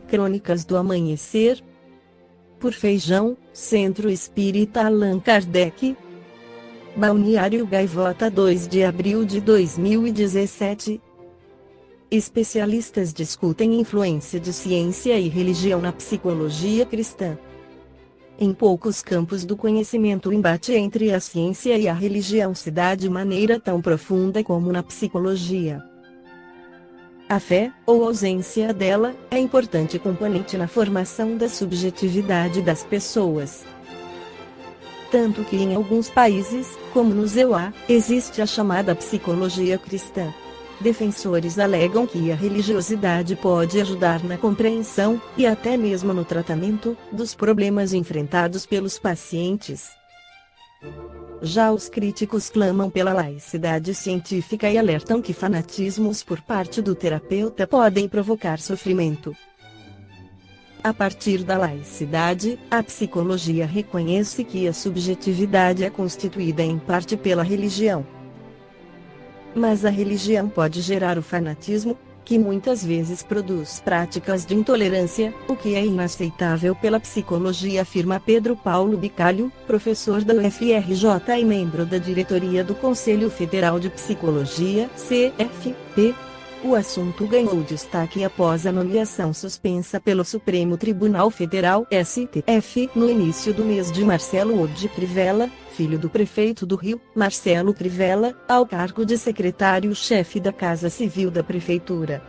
Crônicas do Amanhecer. Por Feijão, Centro Espírita Allan Kardec. Balneário Gaivota, 2 de abril de 2017. Especialistas discutem influência de ciência e religião na psicologia cristã. Em poucos campos do conhecimento o embate entre a ciência e a religião se dá de maneira tão profunda como na psicologia. A fé, ou ausência dela, é importante componente na formação da subjetividade das pessoas. Tanto que em alguns países, como no EUA, existe a chamada psicologia cristã. Defensores alegam que a religiosidade pode ajudar na compreensão, e até mesmo no tratamento, dos problemas enfrentados pelos pacientes. Já os críticos clamam pela laicidade científica e alertam que fanatismos por parte do terapeuta podem provocar sofrimento. A partir da laicidade, a psicologia reconhece que a subjetividade é constituída em parte pela religião. Mas a religião pode gerar o fanatismo, que muitas vezes produz práticas de intolerância, o que é inaceitável pela psicologia, afirma Pedro Paulo Bicalho, professor da UFRJ e membro da diretoria do Conselho Federal de Psicologia, CFP. O assunto ganhou destaque após a nomeação suspensa pelo Supremo Tribunal Federal, STF, no início do mês de Marcelo Odi Crivella, filho do prefeito do Rio, Marcelo Crivella, ao cargo de secretário-chefe da Casa Civil da Prefeitura.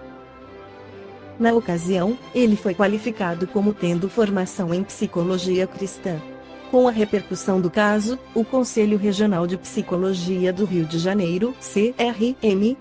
Na ocasião, ele foi qualificado como tendo formação em psicologia cristã. Com a repercussão do caso, o Conselho Regional de Psicologia do Rio de Janeiro, CRMRJ,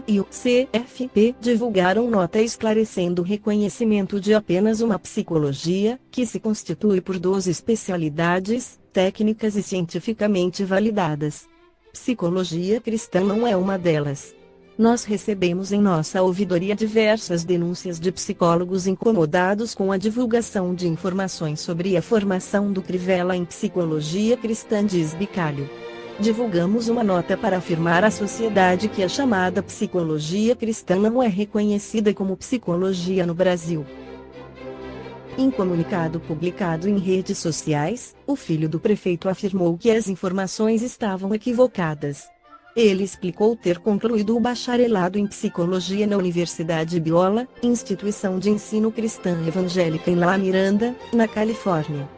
e o CFP divulgaram nota esclarecendo o reconhecimento de apenas uma psicologia, que se constitui por 12 especialidades, técnicas e cientificamente validadas. Psicologia cristã não é uma delas. Nós recebemos em nossa ouvidoria diversas denúncias de psicólogos incomodados com a divulgação de informações sobre a formação do Crivella em psicologia cristã, diz Bicalho. Divulgamos uma nota para afirmar à sociedade que a chamada psicologia cristã não é reconhecida como psicologia no Brasil. Em comunicado publicado em redes sociais, o filho do prefeito afirmou que as informações estavam equivocadas. Ele explicou ter concluído o bacharelado em psicologia na Universidade Biola, instituição de ensino cristã evangélica em La Miranda, na Califórnia.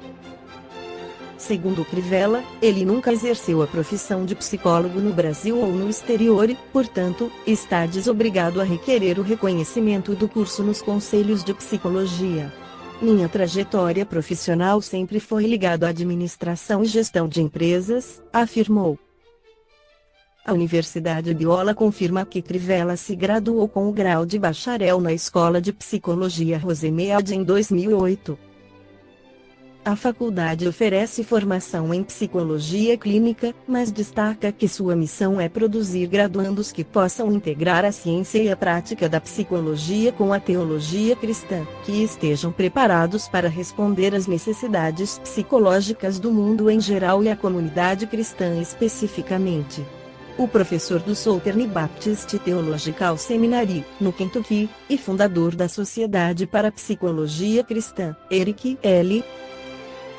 Segundo Crivella, ele nunca exerceu a profissão de psicólogo no Brasil ou no exterior e, portanto, está desobrigado a requerer o reconhecimento do curso nos conselhos de psicologia. Minha trajetória profissional sempre foi ligada à administração e gestão de empresas, afirmou. A Universidade Biola confirma que Crivella se graduou com o grau de bacharel na Escola de Psicologia Rosemead em 2008. A faculdade oferece formação em psicologia clínica, mas destaca que sua missão é produzir graduandos que possam integrar a ciência e a prática da psicologia com a teologia cristã, que estejam preparados para responder às necessidades psicológicas do mundo em geral e à comunidade cristã especificamente. O professor do Southern Baptist Theological Seminary, no Kentucky, e fundador da Sociedade para a Psicologia Cristã, Eric L.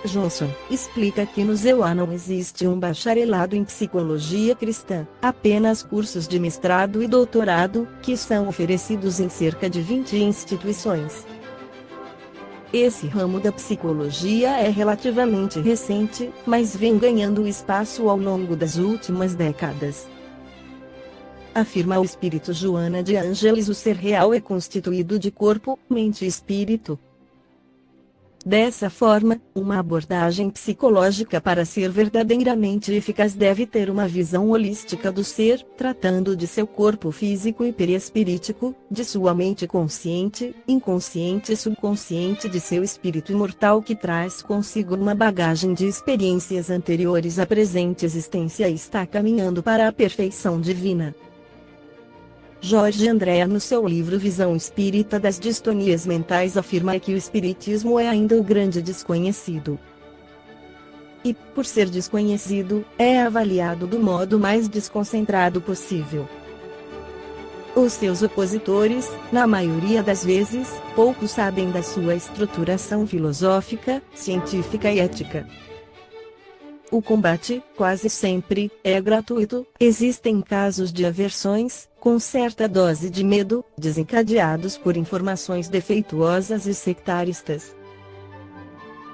Johnson, explica que no EUA não existe um bacharelado em psicologia cristã, apenas cursos de mestrado e doutorado, que são oferecidos em cerca de 20 instituições. Esse ramo da psicologia é relativamente recente, mas vem ganhando espaço ao longo das últimas décadas. Afirma o espírito Joana de Ângeles, o ser real é constituído de corpo, mente e espírito. Dessa forma, uma abordagem psicológica para ser verdadeiramente eficaz deve ter uma visão holística do ser, tratando de seu corpo físico e perispirítico, de sua mente consciente, inconsciente e subconsciente, de seu espírito imortal que traz consigo uma bagagem de experiências anteriores à presente existência e está caminhando para a perfeição divina. Jorge André, no seu livro Visão Espírita das Distonias Mentais, afirma que o espiritismo é ainda o grande desconhecido. E, por ser desconhecido, é avaliado do modo mais desconcentrado possível. Os seus opositores, na maioria das vezes, pouco sabem da sua estruturação filosófica, científica e ética. O combate, quase sempre, é gratuito. Existem casos de aversões, com certa dose de medo, desencadeados por informações defeituosas e sectaristas.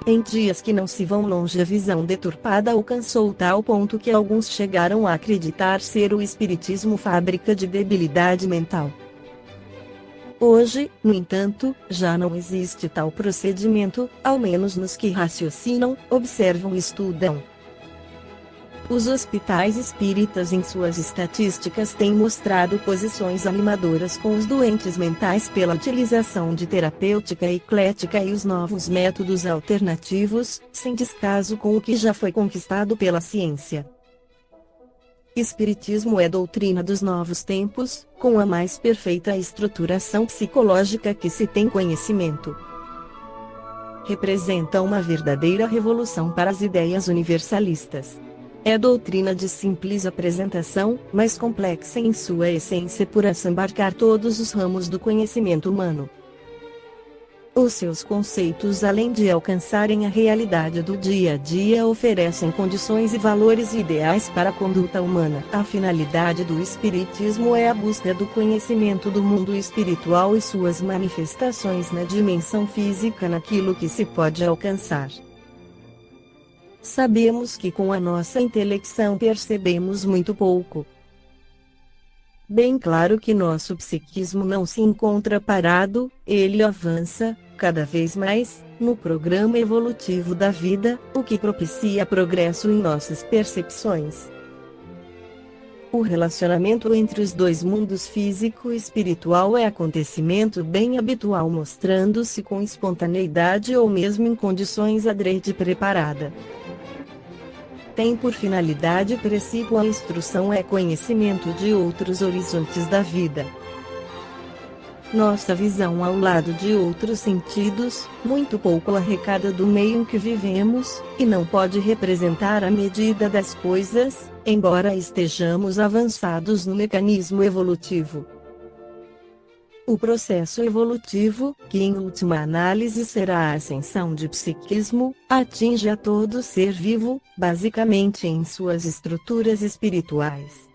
Em dias que não se vão longe, a visão deturpada alcançou tal ponto que alguns chegaram a acreditar ser o espiritismo fábrica de debilidade mental. Hoje, no entanto, já não existe tal procedimento, ao menos nos que raciocinam, observam e estudam. Os hospitais espíritas em suas estatísticas têm mostrado posições animadoras com os doentes mentais pela utilização de terapêutica eclética e os novos métodos alternativos, sem descaso com o que já foi conquistado pela ciência. Espiritismo é doutrina dos novos tempos, com a mais perfeita estruturação psicológica que se tem conhecimento. Representa uma verdadeira revolução para as ideias universalistas. É doutrina de simples apresentação, mas complexa em sua essência por abarcar todos os ramos do conhecimento humano. Os seus conceitos, além de alcançarem a realidade do dia a dia, oferecem condições e valores ideais para a conduta humana. A finalidade do Espiritismo é a busca do conhecimento do mundo espiritual e suas manifestações na dimensão física, naquilo que se pode alcançar. Sabemos que com a nossa intelecção percebemos muito pouco. Bem claro que nosso psiquismo não se encontra parado, ele avança, cada vez mais, no programa evolutivo da vida, o que propicia progresso em nossas percepções. O relacionamento entre os dois mundos físico e espiritual é acontecimento bem habitual, mostrando-se com espontaneidade ou mesmo em condições adrede preparada. Tem por finalidade princípio a instrução é conhecimento de outros horizontes da vida. Nossa visão ao lado de outros sentidos, muito pouco arrecada do meio em que vivemos, e não pode representar a medida das coisas, embora estejamos avançados no mecanismo evolutivo. O processo evolutivo, que em última análise será a ascensão de psiquismo, atinge a todo ser vivo, basicamente em suas estruturas espirituais.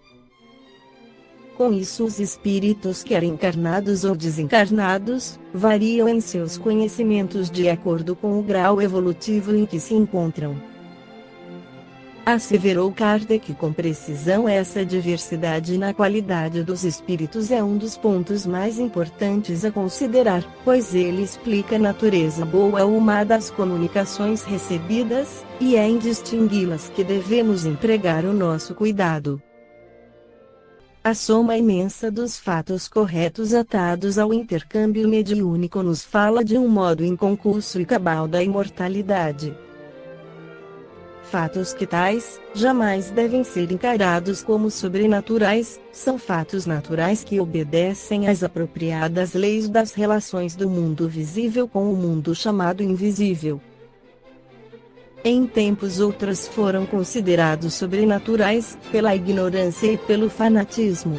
Com isso, os espíritos, quer encarnados ou desencarnados, variam em seus conhecimentos de acordo com o grau evolutivo em que se encontram. Asseverou Kardec com precisão: essa diversidade na qualidade dos espíritos é um dos pontos mais importantes a considerar, pois ele explica a natureza boa ou má das comunicações recebidas, e é em distingui-las que devemos empregar o nosso cuidado. A soma imensa dos fatos corretos atados ao intercâmbio mediúnico nos fala de um modo inconcluso e cabal da imortalidade. Fatos que tais, jamais devem ser encarados como sobrenaturais, são fatos naturais que obedecem às apropriadas leis das relações do mundo visível com o mundo chamado invisível. Em tempos outros foram considerados sobrenaturais, pela ignorância e pelo fanatismo.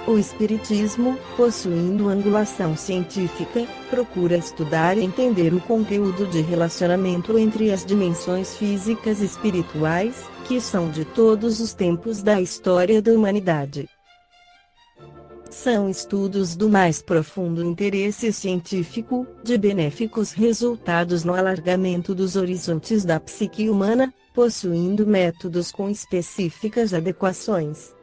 O Espiritismo, possuindo angulação científica, procura estudar e entender o conteúdo de relacionamento entre as dimensões físicas e espirituais, que são de todos os tempos da história da humanidade. São estudos do mais profundo interesse científico, de benéficos resultados no alargamento dos horizontes da psique humana, possuindo métodos com específicas adequações.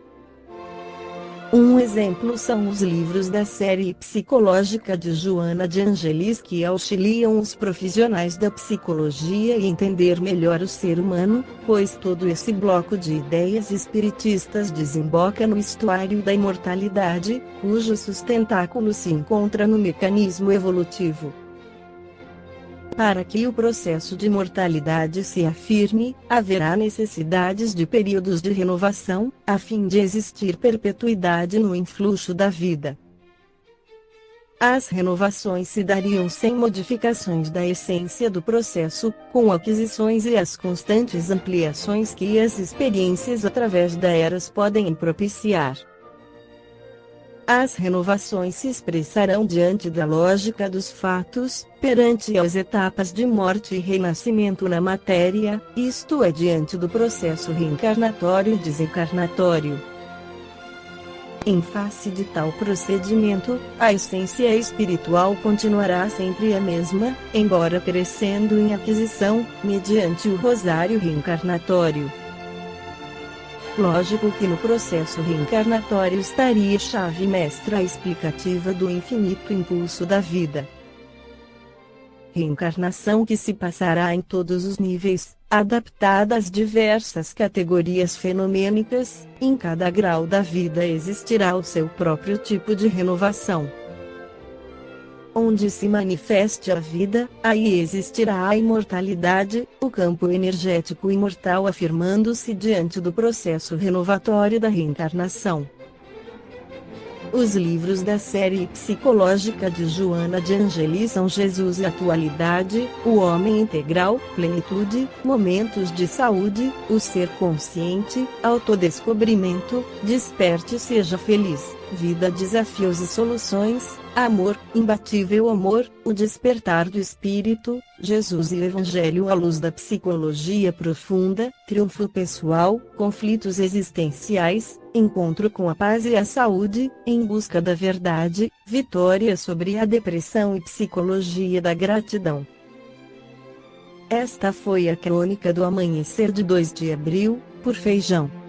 Um exemplo são os livros da série psicológica de Joana de Angelis, que auxiliam os profissionais da psicologia a entender melhor o ser humano, pois todo esse bloco de ideias espiritistas desemboca no estuário da imortalidade, cujo sustentáculo se encontra no mecanismo evolutivo. Para que o processo de mortalidade se afirme, haverá necessidades de períodos de renovação, a fim de existir perpetuidade no influxo da vida. As renovações se dariam sem modificações da essência do processo, com aquisições e as constantes ampliações que as experiências através das eras podem propiciar. As renovações se expressarão diante da lógica dos fatos, perante as etapas de morte e renascimento na matéria, isto é, diante do processo reencarnatório e desencarnatório. Em face de tal procedimento, a essência espiritual continuará sempre a mesma, embora crescendo em aquisição, mediante o rosário reencarnatório. Lógico que no processo reencarnatório estaria a chave mestra explicativa do infinito impulso da vida. Reencarnação que se passará em todos os níveis, adaptada às diversas categorias fenomênicas, em cada grau da vida existirá o seu próprio tipo de renovação. Onde se manifeste a vida, aí existirá a imortalidade, o campo energético imortal afirmando-se diante do processo renovatório da reencarnação. Os livros da série psicológica de Joana de Angelis são Jesus e Atualidade, O Homem Integral, Plenitude, Momentos de Saúde, O Ser Consciente, Autodescobrimento, Desperte e Seja Feliz, Vida, Desafios e Soluções, Amor, Imbatível Amor, O Despertar do Espírito, Jesus e o Evangelho à Luz da Psicologia Profunda, Triunfo Pessoal, Conflitos Existenciais, Encontro com a Paz e a Saúde, Em Busca da Verdade, Vitória sobre a Depressão e Psicologia da Gratidão. Esta foi a crônica do amanhecer de 2 de abril, por Feijão.